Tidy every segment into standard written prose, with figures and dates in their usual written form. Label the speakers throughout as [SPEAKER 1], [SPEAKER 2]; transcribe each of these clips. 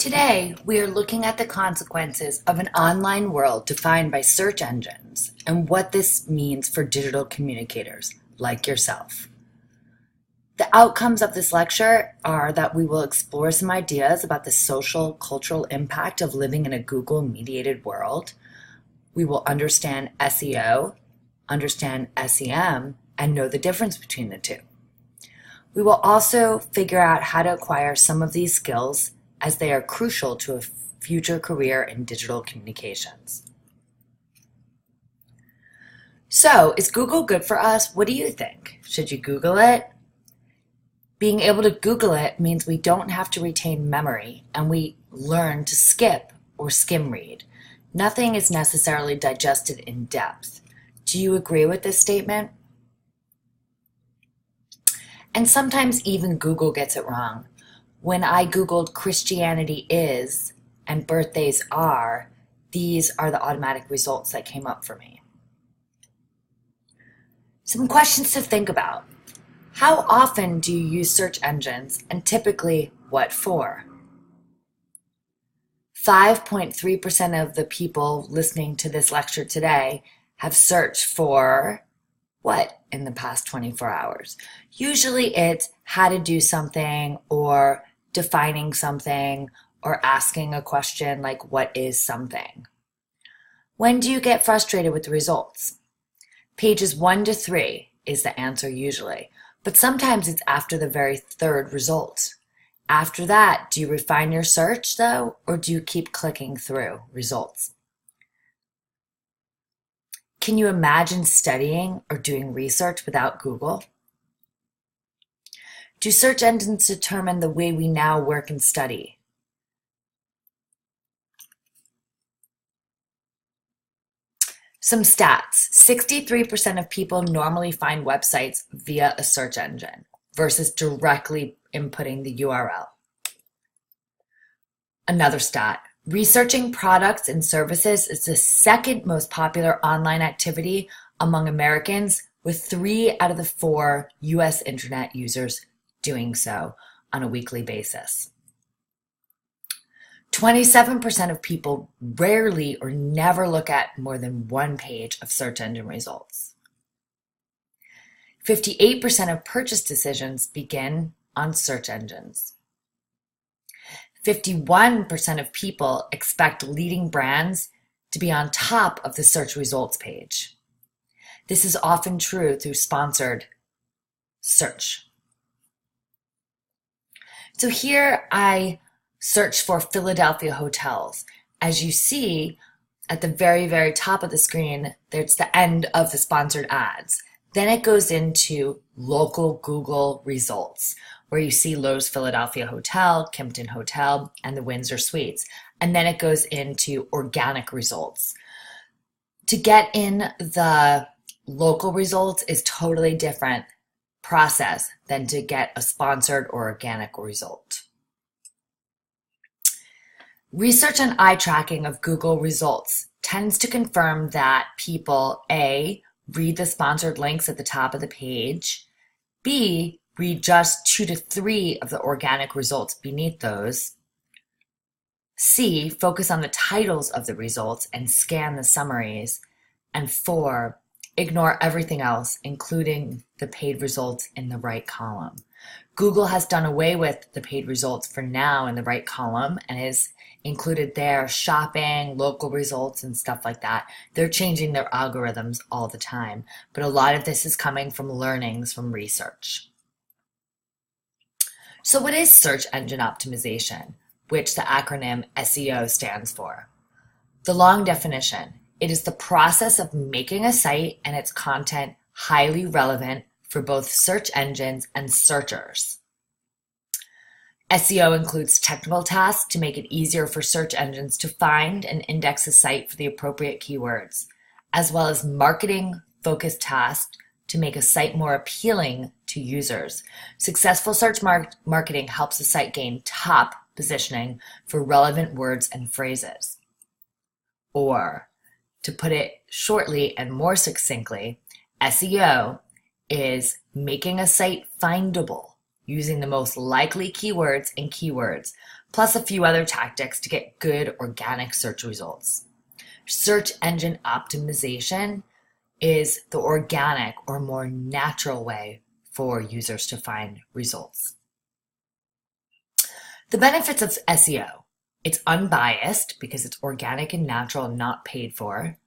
[SPEAKER 1] Today, we are looking at the consequences of an online world defined by search engines and what this means for digital communicators like yourself. The outcomes of this lecture are that we will explore some ideas about the social, cultural impact of living in a Google-mediated world. We will understand SEO, understand SEM, and know the difference between the two. We will also figure out how to acquire some of these skills as they are crucial to a future career in digital communications. So, is Google good for us? What do you think? Should you Google it? Being able to Google it means we don't have to retain memory and we learn to skip or skim read. Nothing is necessarily digested in depth. Do you agree with this statement? And sometimes even Google gets it wrong. When I Googled Christianity is and birthdays are, these are the automatic results that came up for me. Some questions to think about. How often do you use search engines and typically what for? 5.3% of the people listening to this lecture today have searched for what in the past 24 hours? Usually it's how to do something or defining something or asking a question like what is something. When do you get frustrated with the results? Pages 1 to 3 is the answer usually, but sometimes it's after the very third result. After that, do you refine your search though, or do you keep clicking through results? Can you imagine studying or doing research without Google? Do search engines determine the way we now work and study? Some stats. 63% of people normally find websites via a search engine versus directly inputting the URL. Another stat. Researching products and services is the second most popular online activity among Americans, with 3 out of the 4 US internet users doing so on a weekly basis. 27% of people rarely or never look at more than one page of search engine results. 58% of purchase decisions begin on search engines. 51% of people expect leading brands to be on top of the search results page. This is often true through sponsored search. So here I search for Philadelphia hotels. As you see at the very, very top of the screen, there's the end of the sponsored ads. Then it goes into local Google results, where you see Loews Philadelphia Hotel, Kimpton Hotel, and the Windsor Suites. And then it goes into organic results. To get in the local results is totally different process than to get a sponsored or organic result. Research and eye tracking of Google results tends to confirm that people A, read the sponsored links at the top of the page, B, read just 2 to 3 of the organic results beneath those, C, focus on the titles of the results and scan the summaries, and 4, ignore everything else, including the paid results in the right column. Google has done away with the paid results for now in the right column and has included there shopping, local results, and stuff like that. They're changing their algorithms all the time, but a lot of this is coming from learnings from research. So what is search engine optimization, which the acronym SEO stands for? The long definition: it is the process of making a site and its content highly relevant for both search engines and searchers. SEO includes technical tasks to make it easier for search engines to find and index a site for the appropriate keywords, as well as marketing-focused tasks to make a site more appealing to users. Successful search marketing helps a site gain top positioning for relevant words and phrases. Or, to put it shortly and more succinctly, SEO is making a site findable using the most likely keywords and keywords, plus a few other tactics to get good organic search results. Search engine optimization is the organic or more natural way for users to find results. The benefits of SEO. It's unbiased because it's organic and natural and not paid for.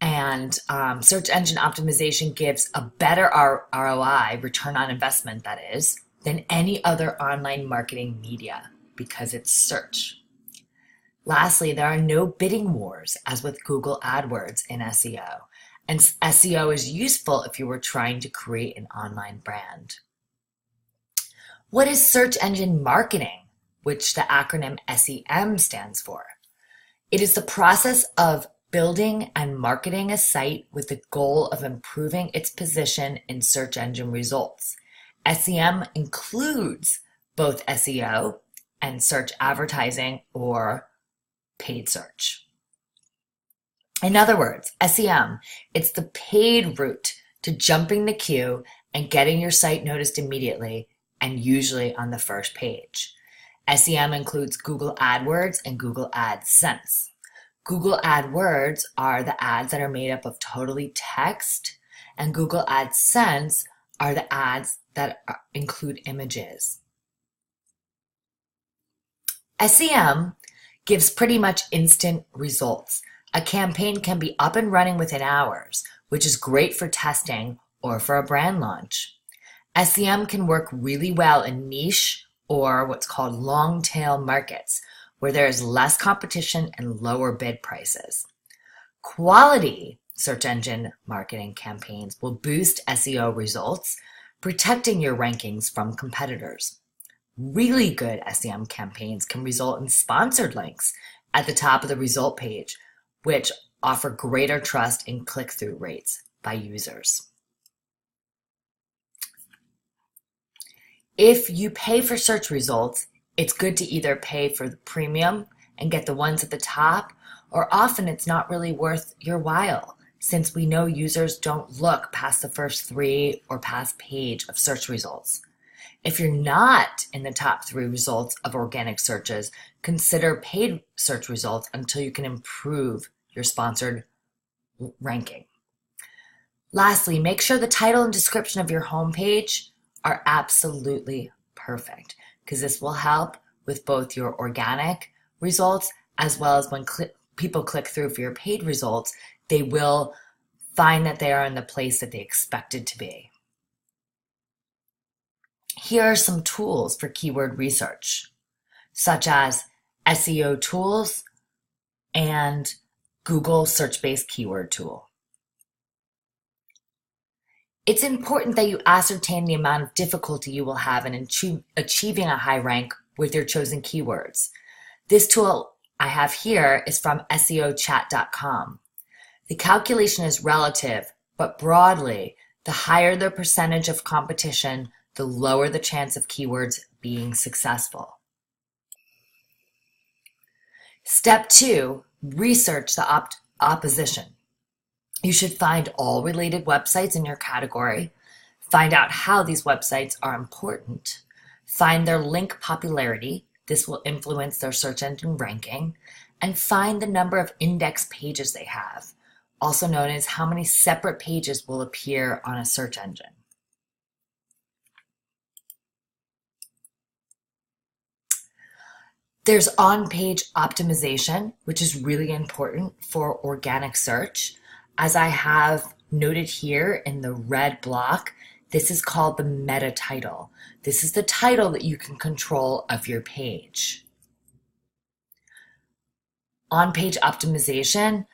[SPEAKER 1] And search engine optimization gives a better ROI, return on investment that is, than any other online marketing media because it's search. Lastly, there are no bidding wars as with Google AdWords in SEO. And SEO is useful if you were trying to create an online brand. What is search engine marketing, which the acronym SEM stands for? It is the process of building and marketing a site with the goal of improving its position in search engine results. SEM includes both SEO and search advertising or paid search. In other words, SEM, it's the paid route to jumping the queue and getting your site noticed immediately and usually on the first page. SEM includes Google AdWords and Google AdSense. Google AdWords are the ads that are made up of totally text, and Google AdSense are the ads that include images. SEM gives pretty much instant results. A campaign can be up and running within hours, which is great for testing or for a brand launch. SEM can work really well in niche or what's called long tail markets, where there is less competition and lower bid prices. Quality search engine marketing campaigns will boost SEO results, protecting your rankings from competitors. Really good SEM campaigns can result in sponsored links at the top of the result page, which offer greater trust in click-through rates by users. If you pay for search results, it's good to either pay for the premium and get the ones at the top, or often it's not really worth your while, since we know users don't look past the first 3 or past page of search results. If you're not in the top 3 results of organic searches, consider paid search results until you can improve your sponsored ranking. Lastly, make sure the title and description of your homepage are absolutely perfect, because this will help with both your organic results as well as when people click through for your paid results, they will find that they are in the place that they expected to be. Here are some tools for keyword research, such as SEO tools and Google search-based keyword tool. It's important that you ascertain the amount of difficulty you will have in achieving a high rank with your chosen keywords. This tool I have here is from SEOchat.com. The calculation is relative, but broadly, the higher the percentage of competition, the lower the chance of keywords being successful. Step 2, research the opposition. You should find all related websites in your category, find out how these websites are important, find their link popularity, this will influence their search engine ranking, and find the number of index pages they have, also known as how many separate pages will appear on a search engine. There's on-page optimization, which is really important for organic search. As I have noted here in the red block, this is called the meta title. This is the title that you can control of your page. On-page optimization,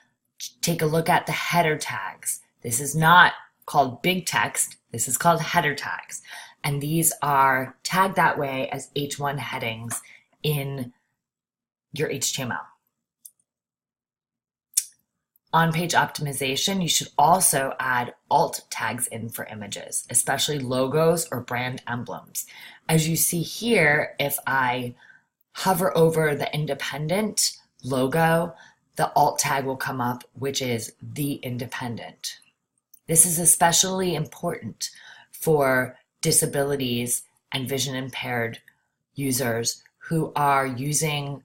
[SPEAKER 1] take a look at the header tags. This is not called big text, this is called header tags. And these are tagged that way as H1 headings in your HTML. On-page optimization, you should also add alt tags in for images, especially logos or brand emblems. As you see here, if I hover over the independent logo, the alt tag will come up, which is the independent. This is especially important for disabilities and vision impaired users who are using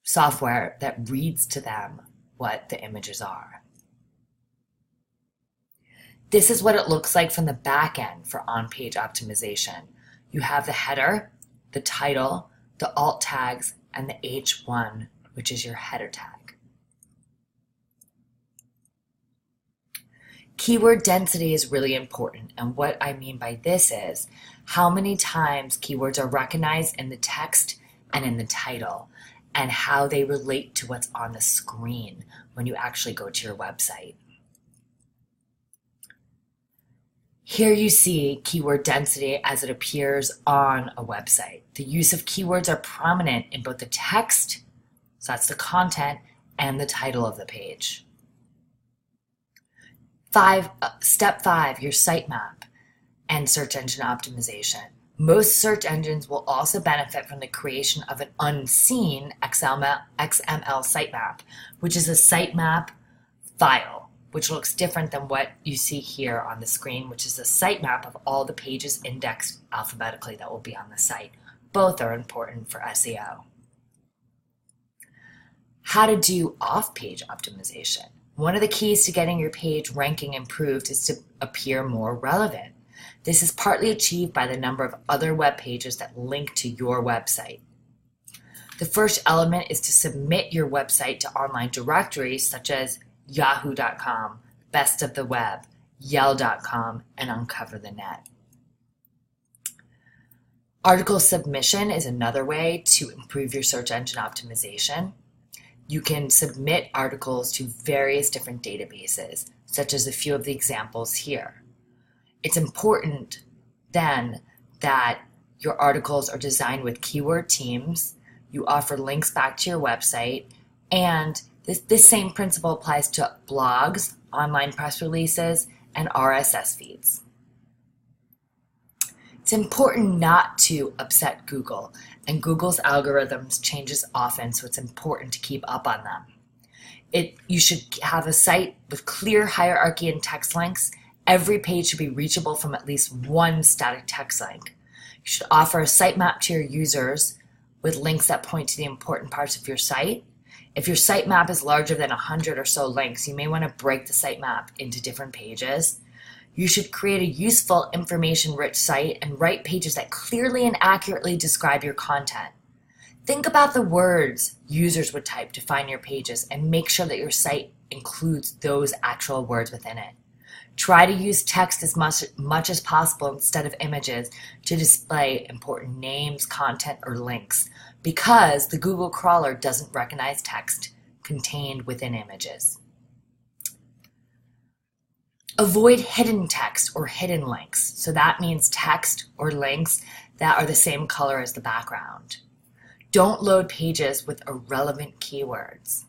[SPEAKER 1] software that reads to them what the images are. This is what it looks like from the back end for on-page optimization. You have the header, the title, the alt tags, and the H1, which is your header tag. Keyword density is really important, and what I mean by this is how many times keywords are recognized in the text and in the title, and how they relate to what's on the screen when you actually go to your website. Here you see keyword density as it appears on a website. The use of keywords are prominent in both the text, so that's the content, and the title of the page. Step 5, your sitemap and search engine optimization. Most search engines will also benefit from the creation of an unseen XML sitemap, which is a sitemap file, which looks different than what you see here on the screen, which is a sitemap of all the pages indexed alphabetically that will be on the site. Both are important for SEO. How to do off-page optimization. One of the keys to getting your page ranking improved is to appear more relevant. This is partly achieved by the number of other web pages that link to your website. The first element is to submit your website to online directories such as yahoo.com, Best of the Web, yell.com, and Uncover the Net. Article submission is another way to improve your search engine optimization. You can submit articles to various different databases, such as a few of the examples here. It's important then that your articles are designed with keyword teams, you offer links back to your website, and this same principle applies to blogs, online press releases, and RSS feeds. It's important not to upset Google, and Google's algorithms changes often, so it's important to keep up on them. You should have a site with clear hierarchy and text links. Every page should be reachable from at least one static text link. You should offer a sitemap to your users with links that point to the important parts of your site. If your sitemap is larger than 100 or so links, you may want to break the sitemap into different pages. You should create a useful, information-rich site and write pages that clearly and accurately describe your content. Think about the words users would type to find your pages and make sure that your site includes those actual words within it. Try to use text as much as possible instead of images to display important names, content, or links, because the Google crawler doesn't recognize text contained within images. Avoid hidden text or hidden links. So that means text or links that are the same color as the background. Don't load pages with irrelevant keywords.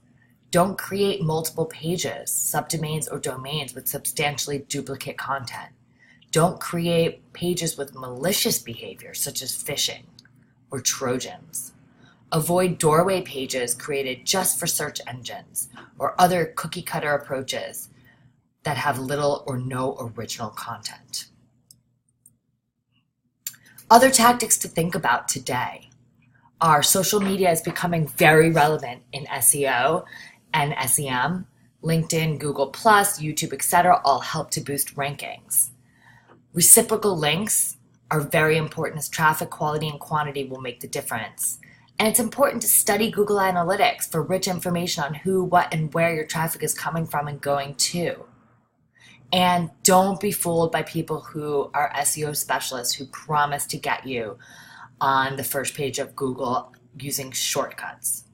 [SPEAKER 1] Don't create multiple pages, subdomains, or domains with substantially duplicate content. Don't create pages with malicious behavior, such as phishing or Trojans. Avoid doorway pages created just for search engines or other cookie-cutter approaches that have little or no original content. Other tactics to think about today are social media is becoming very relevant in SEO and SEM. LinkedIn, Google+, YouTube, etc. all help to boost rankings. Reciprocal links are very important as traffic quality and quantity will make the difference. And it's important to study Google Analytics for rich information on who, what, and where your traffic is coming from and going to. And don't be fooled by people who are SEO specialists who promise to get you on the first page of Google using shortcuts.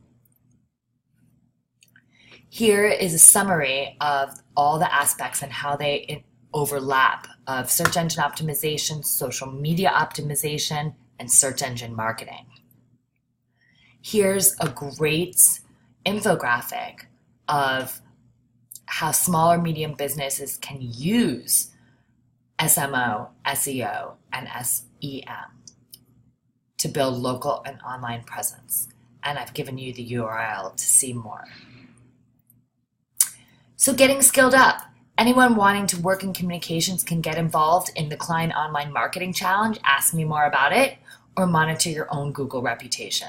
[SPEAKER 1] Here is a summary of all the aspects and how they overlap of search engine optimization, social media optimization, and search engine marketing. Here's a great infographic of how small or medium businesses can use SMO, SEO, and SEM to build local and online presence. And I've given you the URL to see more. So getting skilled up. Anyone wanting to work in communications can get involved in the Klein Online Marketing Challenge, ask me more about it, or monitor your own Google reputation.